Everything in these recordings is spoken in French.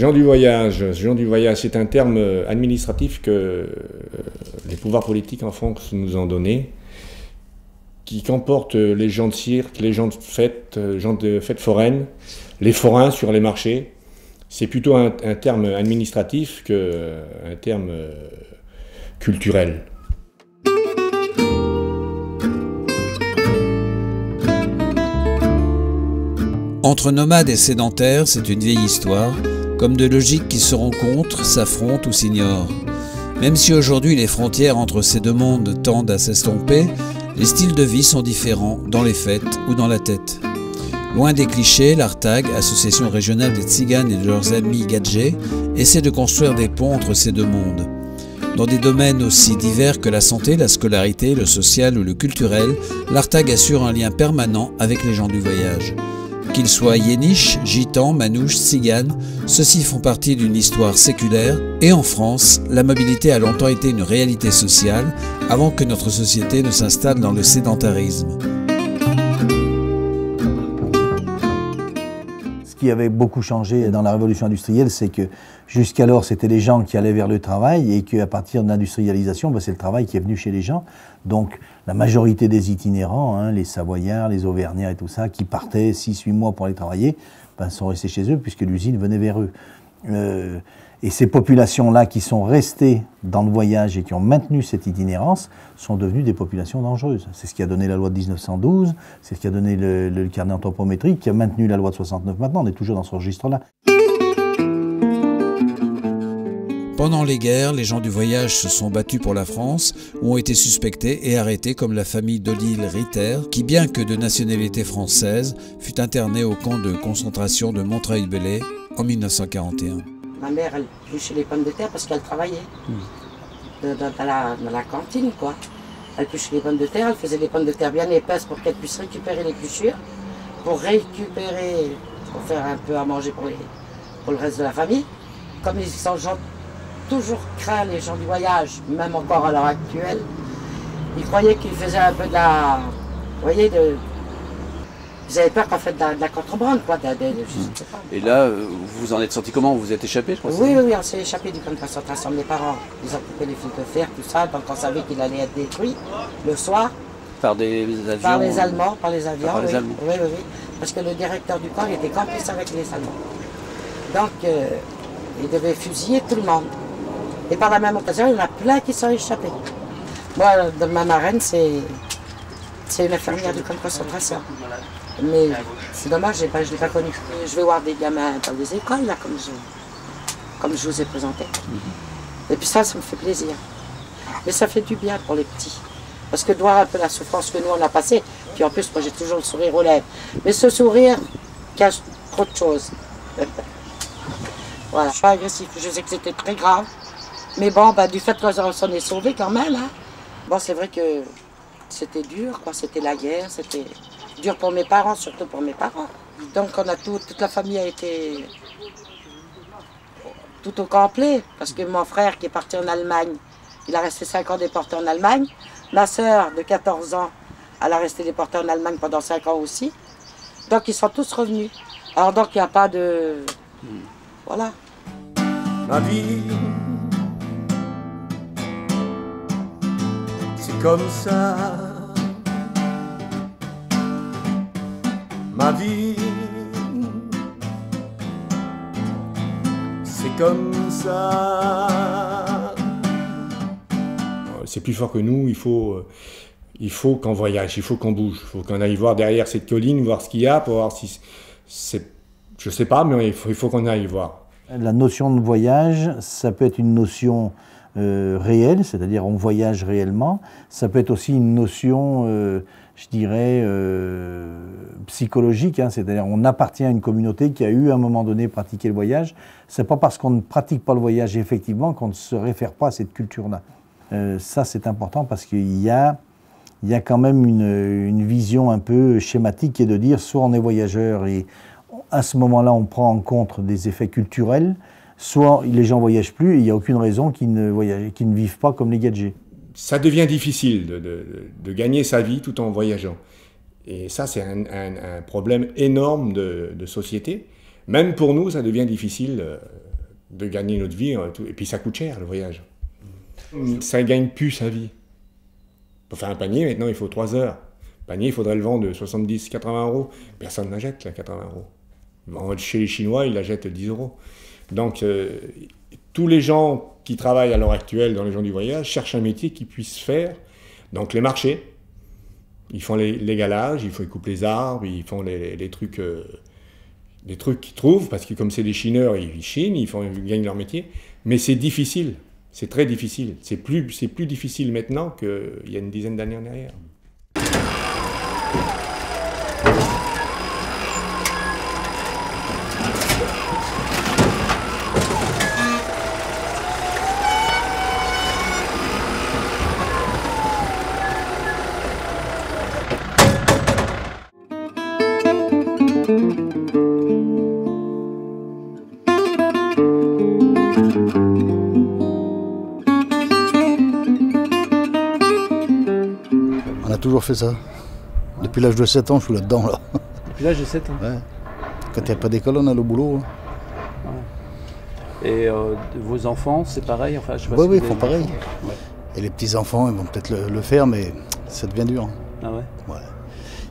Gens du voyage, c'est un terme administratif que les pouvoirs politiques en France nous ont donné, qui comporte les gens de cirque, les gens de fêtes foraines, les forains sur les marchés. C'est plutôt un terme administratif qu'un terme culturel. Entre nomades et sédentaires, c'est une vieille histoire, comme de logiques qui se rencontrent, s'affrontent ou s'ignorent. Même si aujourd'hui les frontières entre ces deux mondes tendent à s'estomper, les styles de vie sont différents dans les fêtes ou dans la tête. Loin des clichés, l'Artag, association régionale des Tziganes et de leurs amis gadgets, essaie de construire des ponts entre ces deux mondes. Dans des domaines aussi divers que la santé, la scolarité, le social ou le culturel, l'Artag assure un lien permanent avec les gens du voyage. Qu'ils soient yéniches, gitans, manouches, tziganes, ceux-ci font partie d'une histoire séculaire et en France, la mobilité a longtemps été une réalité sociale avant que notre société ne s'installe dans le sédentarisme. Ce qui avait beaucoup changé dans la révolution industrielle, c'est que jusqu'alors c'était les gens qui allaient vers le travail et qu'à partir de l'industrialisation, c'est le travail qui est venu chez les gens. Donc la majorité des itinérants, les Savoyards, les Auvergnats et tout ça, qui partaient 6-8 mois pour aller travailler, sont restés chez eux puisque l'usine venait vers eux. Et ces populations-là qui sont restées dans le voyage et qui ont maintenu cette itinérance sont devenues des populations dangereuses. C'est ce qui a donné la loi de 1912, c'est ce qui a donné le carnet anthropométrique, qui a maintenu la loi de 69 maintenant, on est toujours dans ce registre-là. Pendant les guerres, les gens du voyage se sont battus pour la France, ou ont été suspectés et arrêtés comme la famille d'Odile-Ritter, qui bien que de nationalité française, fut internée au camp de concentration de Montreuil-Bellay en 1941. Ma mère, elle épluchait les pommes de terre parce qu'elle travaillait dans la cantine, quoi. Elle épluchait les pommes de terre, elle faisait des pommes de terre bien épaisses pour qu'elle puisse récupérer l'épluchure, pour faire un peu à manger pour le reste de la famille. Comme ils sont toujours craints, les gens du voyage, même encore à l'heure actuelle, ils croyaient qu'ils faisaient un peu de la... Vous voyez, ils avaient peur qu'en fait de la contrebande, quoi. Je sais pas. Et là, vous en êtes sorti comment? Vous vous êtes échappé, je crois? Oui, on s'est échappé du camp de concentration. Mes parents, ils ont coupé les fils de fer, tout ça, donc on savait qu'il allait être détruit le soir. Par des avions? Par les Allemands, par les avions, par les Allemands. Oui. Parce que le directeur du camp, il était complice avec les Allemands. Donc, il devait fusiller tout le monde. Et par la même occasion, il y en a plein qui sont échappés. Moi, ma marraine, c'est une infirmière du camp de concentration. Mais c'est dommage, je ne l'ai pas connue. Je vais voir des gamins dans les écoles, là, comme je vous ai présenté. Et puis ça me fait plaisir. Mais ça fait du bien pour les petits. Parce que de voir un peu la souffrance que nous, on a passée, puis en plus, moi, j'ai toujours le sourire aux lèvres. Mais ce sourire cache trop de choses. Voilà, je suis pas agressif, je sais que c'était très grave. Mais bon, du fait qu'on s'en est sauvé quand même, hein. Bon, c'est vrai que c'était dur, quoi. C'était la guerre, c'était dur pour mes parents, surtout pour mes parents. Donc toute la famille a été tout au complet, parce que mon frère qui est parti en Allemagne, il a resté 5 ans déporté en Allemagne. Ma sœur de 14 ans, elle a resté déportée en Allemagne pendant 5 ans aussi. Donc ils sont tous revenus. Alors donc il n'y a pas de... Voilà. Ma vie, c'est comme ça. Ma vie, c'est comme ça. C'est plus fort que nous, il faut qu'on voyage, il faut qu'on bouge, il faut qu'on aille voir derrière cette colline, voir ce qu'il y a, pour voir si c'est... Je sais pas, mais il faut qu'on aille voir. La notion de voyage, ça peut être une notion réelle, c'est-à-dire on voyage réellement. Ça peut être aussi une notion, je dirais, psychologique, c'est-à-dire on appartient à une communauté qui a eu à un moment donné pratiqué le voyage. C'est pas parce qu'on ne pratique pas le voyage effectivement qu'on ne se réfère pas à cette culture-là. Ça c'est important parce qu'il y a quand même une vision un peu schématique qui est de dire soit on est voyageur et à ce moment-là on prend en compte des effets culturels, soit les gens ne voyagent plus et il n'y a aucune raison qu'ils ne vivent pas comme les gadgets. Ça devient difficile de gagner sa vie tout en voyageant. Et ça, c'est un problème énorme de société. Même pour nous, ça devient difficile de gagner notre vie. Et puis ça coûte cher, le voyage. Ça ne gagne plus sa vie. Pour faire un panier, maintenant, il faut 3 heures. Le panier, il faudrait le vendre de 70-80 euros. Personne n'achète, là, 80 euros. Chez les Chinois, ils l'achètent 10 euros. Donc, tous les gens qui travaillent à l'heure actuelle dans les gens du voyage cherchent un métier qu'ils puissent faire. Donc, les marchés, ils font les galages, ils coupent les arbres, ils font les trucs qu'ils trouvent, parce que comme c'est des chineurs, ils chinent, ils gagnent leur métier. Mais c'est difficile, c'est très difficile. C'est plus difficile maintenant qu'il y a une dizaine d'années en arrière. On a toujours fait ça. Depuis l'âge de 7 ans, je suis là-dedans. Là. Depuis l'âge de 7 ans. Ouais. Quand il n'y a pas d'école, on a le boulot. Hein. Ouais. Et vos enfants, c'est pareil enfin, je sais pas Oui, si oui, ils vous font avez pareil. Ouais. Et les petits-enfants, ils vont peut-être le faire, mais ça devient dur. Ah ouais. Ouais.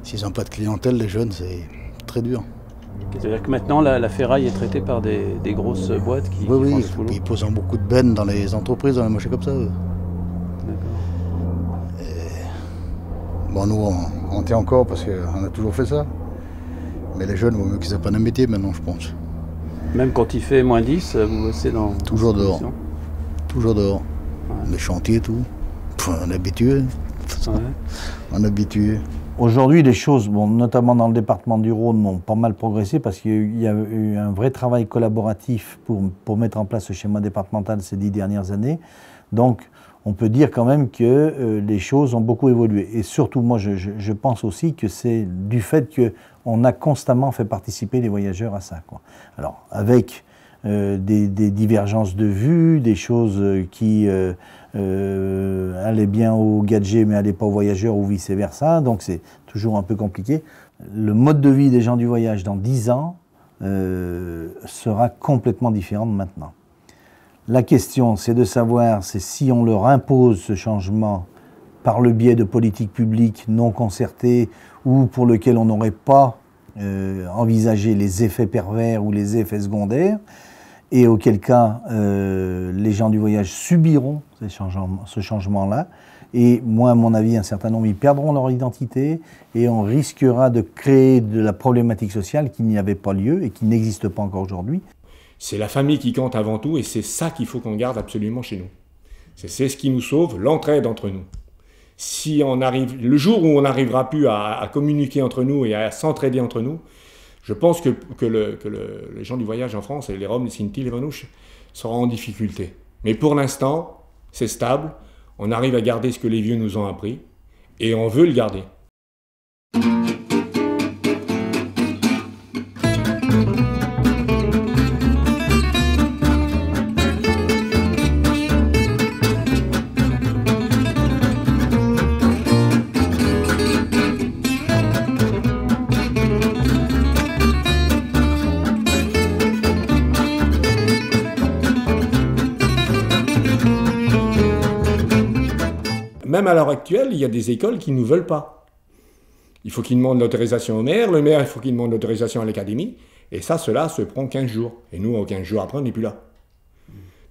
S'ils n'ont pas de clientèle, les jeunes, c'est très dur. C'est-à-dire que maintenant, la ferraille est traitée par des grosses boîtes qui Oui, font oui, ce boulot. ils posent beaucoup de bennes dans les entreprises, dans les marchés comme ça. Bon, nous, on tient encore parce qu'on a toujours fait ça. Mais les jeunes, il vaut mieux qu'ils apprennent un métier maintenant, je pense. Même quand il fait moins 10, vous bossez dans... Toujours dehors. Toujours dehors. Ouais. Les chantiers et tout. On est habitué. Ouais. On est habitué. Aujourd'hui, les choses, bon, notamment dans le département du Rhône, ont pas mal progressé parce qu'il y a eu un vrai travail collaboratif pour mettre en place ce schéma départemental ces 10 dernières années. Donc, on peut dire quand même que les choses ont beaucoup évolué. Et surtout, moi, je pense aussi que c'est du fait qu'on a constamment fait participer les voyageurs à ça, quoi. Alors, avec des divergences de vues, des choses qui allaient bien aux gadgets mais n'allaient pas aux voyageurs ou vice-versa, donc c'est toujours un peu compliqué. Le mode de vie des gens du voyage dans 10 ans sera complètement différent de maintenant. La question, c'est de savoir si on leur impose ce changement par le biais de politiques publiques non concertées ou pour lesquelles on n'aurait pas envisagé les effets pervers ou les effets secondaires, et auquel cas les gens du voyage subiront ce changement-là. Et moi, à mon avis, un certain nombre, ils perdront leur identité et on risquera de créer de la problématique sociale qui n'y avait pas lieu et qui n'existe pas encore aujourd'hui. C'est la famille qui compte avant tout et c'est ça qu'il faut qu'on garde absolument chez nous. C'est ce qui nous sauve, l'entraide entre nous. Si on arrive, le jour où on n'arrivera plus à communiquer entre nous et à s'entraider entre nous, je pense que les gens du voyage en France, et les Roms, les Sinti, les Manouches, seront en difficulté. Mais pour l'instant, c'est stable, on arrive à garder ce que les vieux nous ont appris et on veut le garder. Même à l'heure actuelle, il y a des écoles qui ne nous veulent pas. Il faut qu'ils demandent l'autorisation au maire, le maire, il faut qu'il demande l'autorisation à l'académie, et ça, cela se prend 15 jours. Et nous, 15 jours après, on n'est plus là.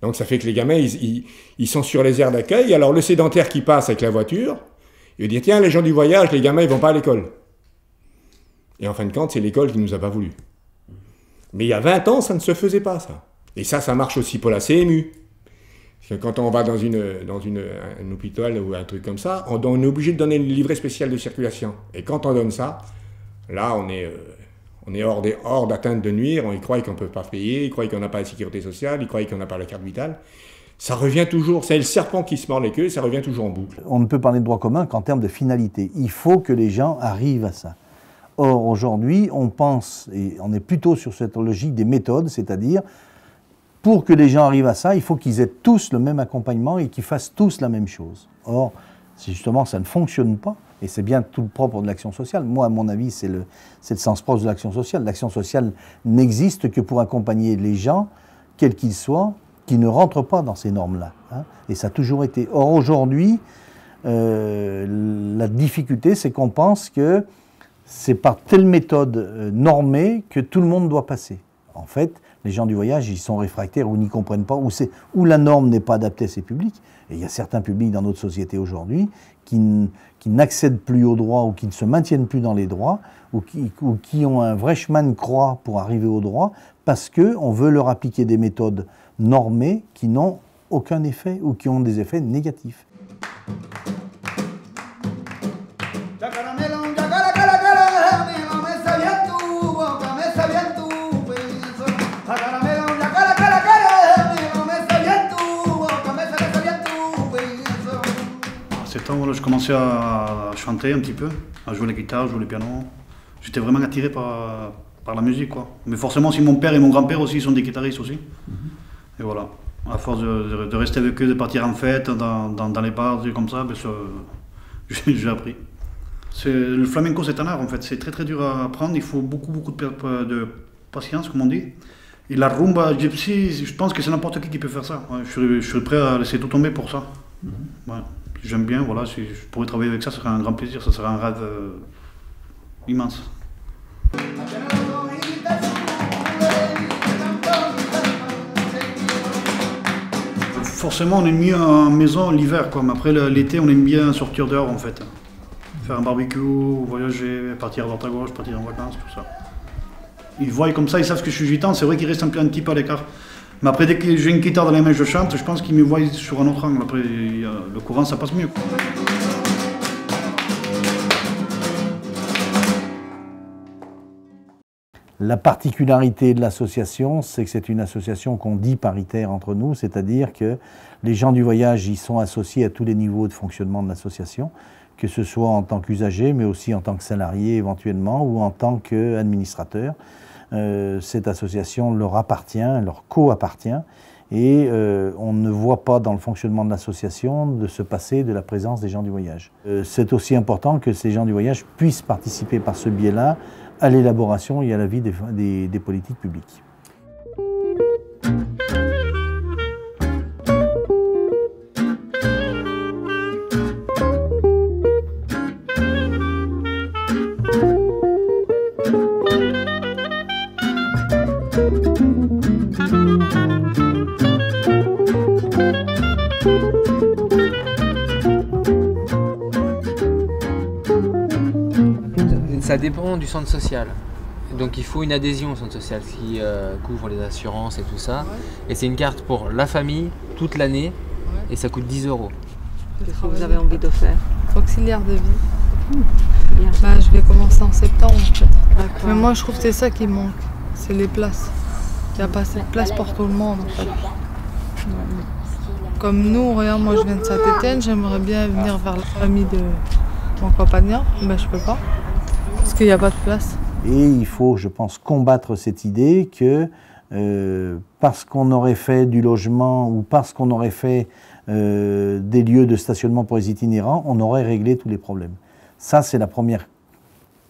Donc ça fait que les gamins, ils sont sur les aires d'accueil, alors le sédentaire qui passe avec la voiture, il dit « Tiens, les gens du voyage, les gamins, ils ne vont pas à l'école. » Et en fin de compte, c'est l'école qui ne nous a pas voulu. Mais il y a 20 ans, ça ne se faisait pas, ça. Et ça marche aussi pour la CMU. Parce que quand on va dans un hôpital ou un truc comme ça, on est obligé de donner une livret spécial de circulation. Et quand on donne ça, là, on est hors d'atteinte de nuire, ils croient qu'on ne peut pas payer, ils croient qu'on n'a pas la sécurité sociale, ils croient qu'on n'a pas la carte vitale. Ça revient toujours, c'est le serpent qui se mord les queues, ça revient toujours en boucle. On ne peut parler de droit commun qu'en termes de finalité. Il faut que les gens arrivent à ça. Or, aujourd'hui, on pense, et on est plutôt sur cette logique des méthodes, c'est-à-dire, pour que les gens arrivent à ça, il faut qu'ils aient tous le même accompagnement et qu'ils fassent tous la même chose. Or, justement, ça ne fonctionne pas, et c'est bien tout le propre de l'action sociale. Moi, à mon avis, c'est le sens propre de l'action sociale. L'action sociale n'existe que pour accompagner les gens quel qu'il soit, qui ne rentre pas dans ces normes-là. Hein, et ça a toujours été. Or, aujourd'hui, la difficulté, c'est qu'on pense que c'est par telle méthode normée que tout le monde doit passer. En fait, les gens du voyage, ils sont réfractaires ou n'y comprennent pas, ou la norme n'est pas adaptée à ces publics. Et il y a certains publics dans notre société aujourd'hui qui n'accèdent plus aux droits ou qui ne se maintiennent plus dans les droits ou qui ont un vrai chemin de croix pour arriver aux droits parce qu'on veut leur appliquer des méthodes normées qui n'ont aucun effet ou qui ont des effets négatifs. À 7 ans, voilà, je commençais à chanter un petit peu, à jouer la guitare, jouer le piano. J'étais vraiment attiré par la musique, quoi. Mais forcément, aussi mon père et mon grand-père aussi sont des guitaristes aussi. Et voilà, à force de rester avec eux, de partir en fête, dans les bars, comme ça, ben, j'ai appris. Le flamenco, c'est un art en fait, c'est très dur à apprendre, il faut beaucoup de patience, comme on dit. Et la rumba gypsy, je pense que c'est n'importe qui peut faire ça. Ouais, je suis prêt à laisser tout tomber pour ça. Ouais, j'aime bien, voilà, si je pourrais travailler avec ça, ce serait un grand plaisir, ça serait un rêve immense. Forcément, on est mieux en maison l'hiver, quoi. Mais après l'été, on aime bien sortir dehors en fait. Faire un barbecue, voyager, partir à droite à gauche, partir en vacances, tout ça. Ils voient comme ça, ils savent que je suis gitan, c'est vrai qu'ils restent un petit peu à l'écart. Mais après, dès que j'ai une guitare dans les mains, je chante, je pense qu'ils me voient sur un autre angle. Après, le courant, ça passe mieux. La particularité de l'association, c'est que c'est une association qu'on dit paritaire entre nous, c'est-à-dire que les gens du voyage y sont associés à tous les niveaux de fonctionnement de l'association, que ce soit en tant qu'usagers, mais aussi en tant que salariés éventuellement, ou en tant qu'administrateurs. Cette association leur appartient, leur co-appartient, et on ne voit pas dans le fonctionnement de l'association de se passer de la présence des gens du voyage. C'est aussi important que ces gens du voyage puissent participer par ce biais-là à l'élaboration et à la vie des politiques publiques. Ça dépend du centre social. Donc il faut une adhésion au centre social qui couvre les assurances et tout ça. Et c'est une carte pour la famille toute l'année et ça coûte 10 €. Qu'est-ce que vous avez envie de faire? Auxiliaire de vie. Bah, je vais commencer en septembre en fait. Mais moi je trouve que c'est ça qui manque, c'est les places. Il n'y a pas assez de place pour tout le monde en fait. Comme nous, regarde, moi je viens de Saint-Étienne, j'aimerais bien venir vers la famille de mon compagnon, mais je peux pas. Parce qu'il n'y a pas de place. Et il faut, je pense, combattre cette idée que parce qu'on aurait fait du logement ou parce qu'on aurait fait des lieux de stationnement pour les itinérants, on aurait réglé tous les problèmes. Ça, c'est la première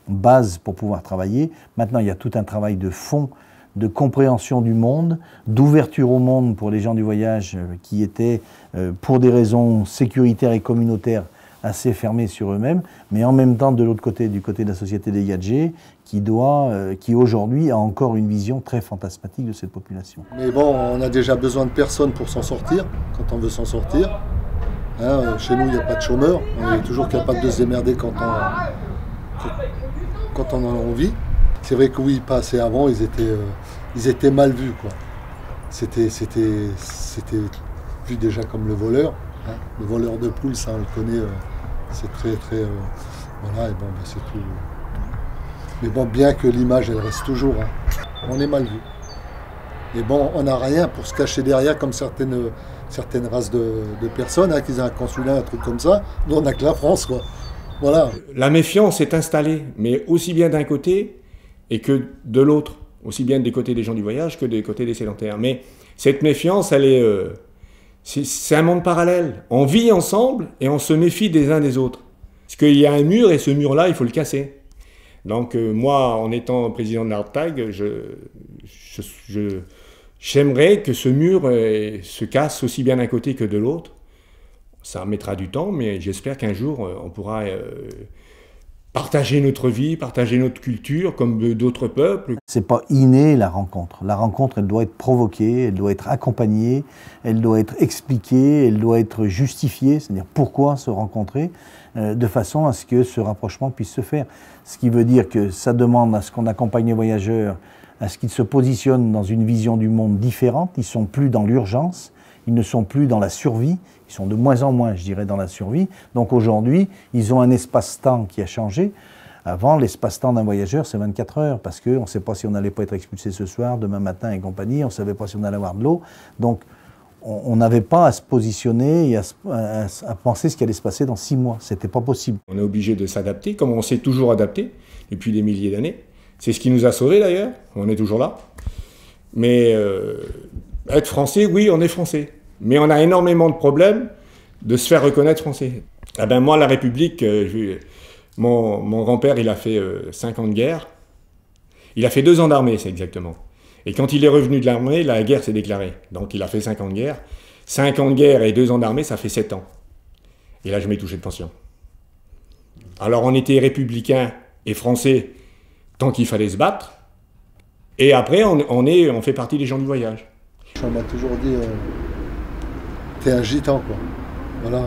base pour pouvoir travailler. Maintenant, il y a tout un travail de fond, de compréhension du monde, d'ouverture au monde pour les gens du voyage qui étaient, pour des raisons sécuritaires et communautaires, assez fermés sur eux-mêmes, mais en même temps de l'autre côté, du côté de la société des gadgets, qui aujourd'hui a encore une vision très fantasmatique de cette population. Mais bon, on a déjà besoin de personne pour s'en sortir, quand on veut s'en sortir. Hein, chez nous, il n'y a pas de chômeurs, on est toujours capable de se démerder quand on en a envie. C'est vrai que oui, pas assez avant, ils étaient mal vus, quoi. C'était vu déjà comme le voleur. Hein, le voleur de poules, ça on le connaît, c'est très voilà, et bon, ben, c'est tout. Mais bon, bien que l'image elle reste toujours, hein, on est mal vu. Et bon, on n'a rien pour se cacher derrière comme certaines races de personnes, hein, qui ont un consulat, un truc comme ça. Nous on n'a que la France, quoi. Voilà. La méfiance est installée, mais aussi bien d'un côté et que de l'autre, aussi bien des côtés des gens du voyage que des côtés des sédentaires. Mais cette méfiance, elle est c'est un monde parallèle. On vit ensemble et on se méfie des uns des autres. Parce qu'il y a un mur et ce mur-là, il faut le casser. Donc moi, en étant président de l'ARTAG, J'aimerais que ce mur se casse aussi bien d'un côté que de l'autre. Ça mettra du temps, mais j'espère qu'un jour, on pourra partager notre vie, partager notre culture comme d'autres peuples. C'est pas inné la rencontre. La rencontre, elle doit être provoquée, elle doit être accompagnée, elle doit être expliquée, elle doit être justifiée, c'est-à-dire pourquoi se rencontrer, de façon à ce que ce rapprochement puisse se faire. Ce qui veut dire que ça demande à ce qu'on accompagne les voyageurs, à ce qu'ils se positionnent dans une vision du monde différente. Ils ne sont plus dans l'urgence, ils ne sont plus dans la survie, ils sont de moins en moins, je dirais, dans la survie. Donc aujourd'hui, ils ont un espace-temps qui a changé. Avant, l'espace-temps d'un voyageur, c'est 24 heures, parce qu'on ne sait pas si on n'allait pas être expulsé ce soir, demain matin et compagnie, on ne savait pas si on allait avoir de l'eau. Donc on n'avait pas à se positionner et à penser ce qui allait se passer dans 6 mois. Ce n'était pas possible. On est obligé de s'adapter, comme on s'est toujours adapté depuis des milliers d'années. C'est ce qui nous a sauvés d'ailleurs, on est toujours là. Mais être français, oui, on est français. Mais on a énormément de problèmes de se faire reconnaître français. Ah ben moi, la République, mon grand-père, il a fait 5 ans de guerre. Il a fait 2 ans d'armée, c'est exactement. Et quand il est revenu de l'armée, la guerre s'est déclarée. Donc il a fait 5 ans de guerre. 5 ans de guerre et 2 ans d'armée, ça fait 7 ans. Et là, je m'ai touché de pension. Alors on était républicains et français tant qu'il fallait se battre. Et après, on fait partie des gens du voyage. On m'a toujours dit, t'es un gitan, quoi. Voilà,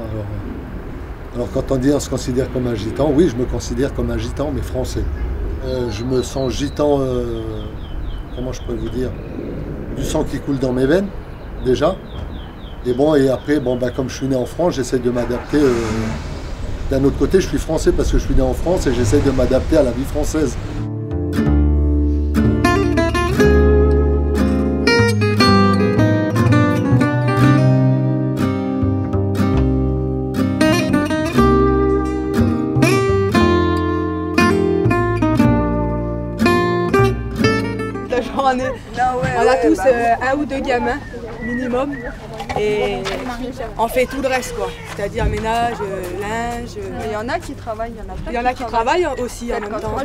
alors quand on dit on se considère comme un gitan, oui, je me considère comme un gitan, mais français. Je me sens gitan, comment je peux vous dire, du sang qui coule dans mes veines, déjà. Et bon, et après, bon, bah, comme je suis né en France, j'essaie de m'adapter. D'un autre côté, je suis français parce que je suis né en France et j'essaie de m'adapter à la vie française. On a tous 1 ou 2 gamins minimum et on fait tout le reste, quoi. C'est-à-dire ménage, linge. Mais il y en a qui travaillent, il y en a pas. Il y en a qui travaillent aussi en même temps.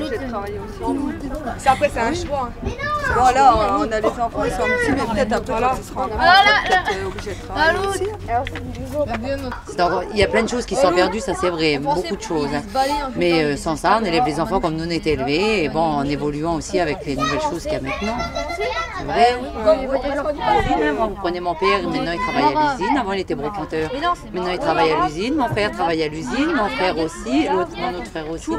Après, c'est un choix. Bon, là, on a les enfants, ils sont petits, mais peut-être après, quand ils seront grands, on sera peut-être obligés de travailler aussi. Il y a plein de choses qui sont perdues, ça c'est vrai, beaucoup de choses. Mais sans ça, on élève les enfants comme nous on était élevés, et bon, en évoluant aussi avec les nouvelles choses qu'il y a maintenant. C'est vrai. Moi, vous prenez mon père, maintenant il travaille à l'usine, avant il était brocanteur. Maintenant il travaille à l'usine, mon frère travaille à l'usine, mon frère aussi, mon autre frère aussi.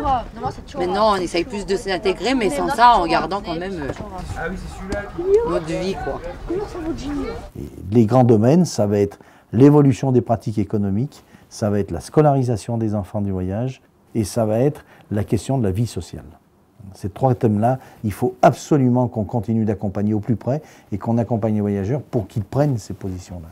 Maintenant on essaye plus de s'intégrer, mais sans ça, en gardant quand même notre vie, quoi. Les grands domaines, ça va être l'évolution des pratiques économiques, ça va être la scolarisation des enfants du voyage et ça va être la question de la vie sociale. Ces 3 thèmes-là, il faut absolument qu'on continue d'accompagner au plus près et qu'on accompagne les voyageurs pour qu'ils prennent ces positions-là.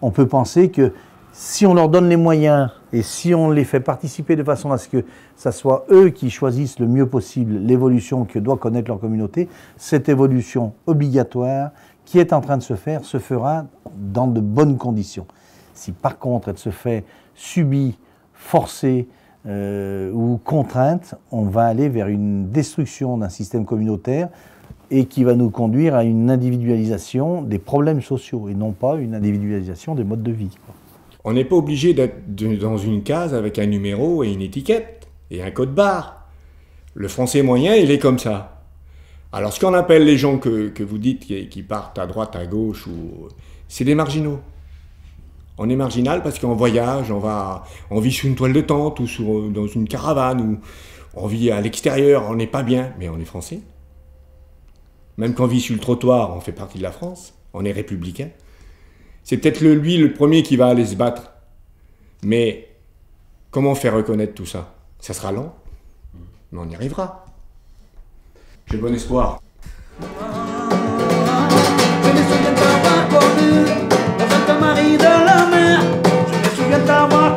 On peut penser que si on leur donne les moyens et si on les fait participer de façon à ce que ce soit eux qui choisissent le mieux possible l'évolution que doit connaître leur communauté, cette évolution obligatoire qui est en train de se faire se fera dans de bonnes conditions. Si par contre elle se fait subie, forcée ou contrainte, on va aller vers une destruction d'un système communautaire et qui va nous conduire à une individualisation des problèmes sociaux et non pas une individualisation des modes de vie, quoi. On n'est pas obligé d'être dans une case avec un numéro et une étiquette et un code barre. Le français moyen, il est comme ça. Alors ce qu'on appelle les gens que vous dites qui partent à droite, à gauche, c'est des marginaux. On est marginal parce qu'on voyage, on vit sur une toile de tente ou dans une caravane, ou on vit à l'extérieur, on n'est pas bien, mais on est français. Même quand on vit sur le trottoir, on fait partie de la France, on est républicain. C'est peut-être lui le premier qui va aller se battre. Mais comment faire reconnaître tout ça? Ça sera lent, mais on y arrivera. J'ai bon espoir. Je me souviens t'avoir connu dans un bain-marie de la mer. Je me souviens t'avoir